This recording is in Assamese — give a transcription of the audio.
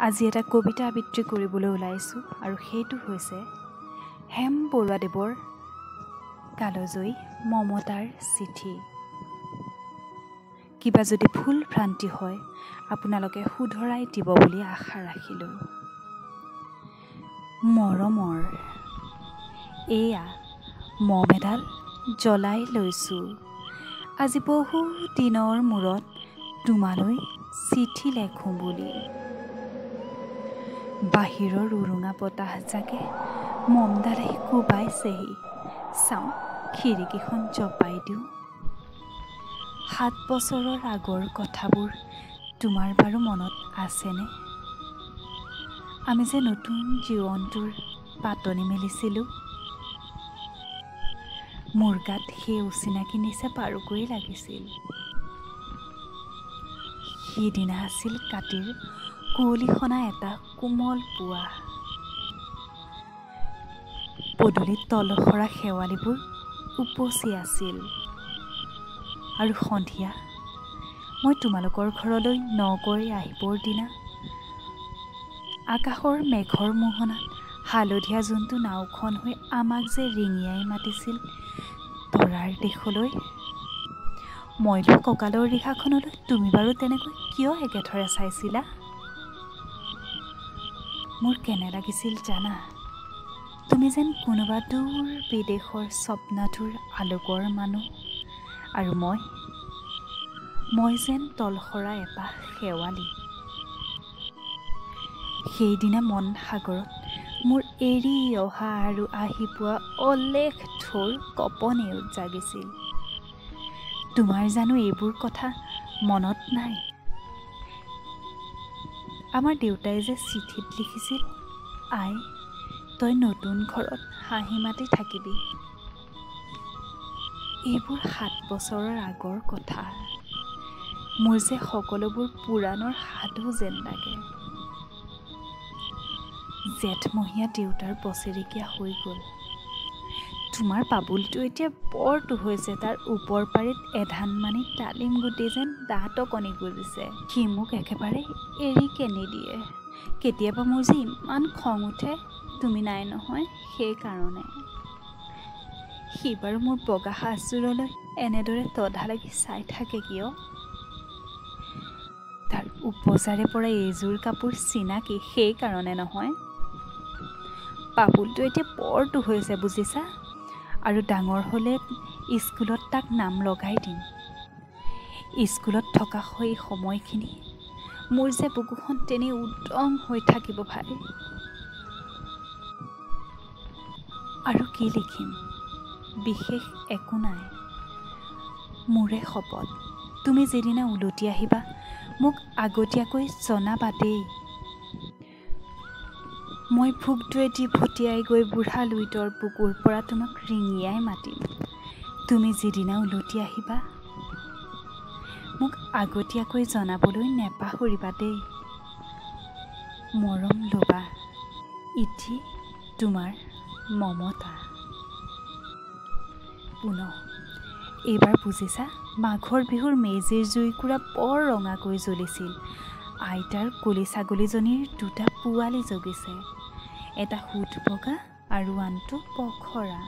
আজি এটা কবিতা আবৃত্তি কৰিবলৈ ওলাইছোঁ আৰু সেইটো হৈছে হেম বৰুৱাদেৱৰ কালজয়ী মমতাৰ চিঠি। কিবা যদি ভুল ভ্ৰান্তি হয় আপোনালোকে শুধৰাই দিব বুলি আশা ৰাখিলোঁ। মৰমৰ এয়া মম এডাল জ্বলাই লৈছোঁ, আজি বহু দিনৰ মূৰত তোমালৈ চিঠি লেখোঁ বুলি। বাহিৰৰ উৰুঙা বতাহজাকে মমডালে কোবাইছেহি, চাওঁ খিৰিকীখন জপাই দিওঁ। 7 বছৰৰ আগৰ কথাবোৰ তোমাৰ বাৰু মনত আছেনে? আমি যে নতুন জীৱনটোৰ পাতনি মেলিছিলোঁ। মোৰ গাত সেই অচিনাকি নিচা পাৰুকৈয়ে লাগিছিল। সিদিনা আছিল কাতিৰ কুঁৱলী সনা এটা কোমল পুৱা। পদূলিত তলসৰা শেৱালিবোৰ উপচি আছিল আৰু সন্ধিয়া মই তোমালোকৰ ঘৰলৈ নগৈ আহিবৰ দিনা আকাশৰ মেঘৰ মোহনাত হালধীয়া যোনটো নাওখন হৈ আমাক যে ৰিঙিয়াই মাতিছিল তৰাৰ দেশলৈ, মই লোৱা কঁকালৰ ৰিহাখনলৈ তুমি বাৰু তেনেকৈ কিয় একেথৰে চাইছিলা? মোৰ কেনে লাগিছিল জানা? তুমি যেন কোনোবা দূৰ বিদেশৰ স্বপ্নাতুৰ আলোকৰ মানুহ আৰু মই যেন তলসৰা এপাহ শেৱালি। সেইদিনা মন সাগৰত মোৰ এৰি অহা আৰু আহি পোৱা অলেখ ঢৌৰ কঁপনিও জাগিছিল। তোমাৰ জানো এইবোৰ কথা মনত নাই? আমাৰ দেউতাই যে চিঠিত লিখিছিল, আই তই নতুন ঘৰত হাঁহি মাতি থাকিবি। এইবোৰ 7 বছৰৰ আগৰ কথা। মোৰ যে সকলোবোৰ পুৰাণৰ সাধু যেন লাগে। জেঠমহীয়া দেউতাৰ বছেৰেকীয়া হৈ গ'ল। তোমাৰ বাবুলটো এতিয়া বৰটো হৈছে, তাৰ ওপৰ পাৰিত এধানমানি ডালিম গুটি যেন দাঁতকণি গুজিছে। সি মোক একেবাৰে এৰিকে নিদিয়ে। কেতিয়াবা মোৰ যে ইমান খং উঠে, তুমি নাই নহয় সেইকাৰণে। সি বাৰু মোৰ বগা সাজযোৰলৈ এনেদৰে তধা লাগি চাই থাকে কিয়? তাৰ উপজাৰে পৰা এইযোৰ কাপোৰ চিনাকি সেইকাৰণে নহয়। বাবুলটো এতিয়া বৰটো হৈছে বুজিছা, আৰু ডাঙৰ হ'লে স্কুলত তাক নাম লগাই দিম। স্কুলত থকা সেই সময়খিনি মোৰ যে বুকুখন তেনেই উদং হৈ থাকিব ভাই। আৰু কি লিখিম? বিশেষ একো নাই। মোৰে শপত, তুমি যিদিনা উলটি আহিবা মোক আগতীয়াকৈ জনাবা দেই। মই ভোগটোৱেদি ভটিয়াই গৈ বুঢ়া লুইতৰ বুকুৰ পৰা তোমাক ৰিঙিয়াই মাতিম। তুমি যিদিনা উলটি আহিবা মোক আগতীয়াকৈ জনাবলৈ নেপাহৰিবা দেই। মৰম ল'বা। ইতি তোমাৰ মমতা। পুনঃ এইবাৰ বুজিছা, মাঘৰ বিহুৰ মেজিৰ জুইকুৰা বৰ ৰঙাকৈ জ্বলিছিল। আইতাৰ কলি ছাগলীজনীৰ 2টা পোৱালি জগিছে, এটা সোঁত বগা আৰু আনটো পখৰা।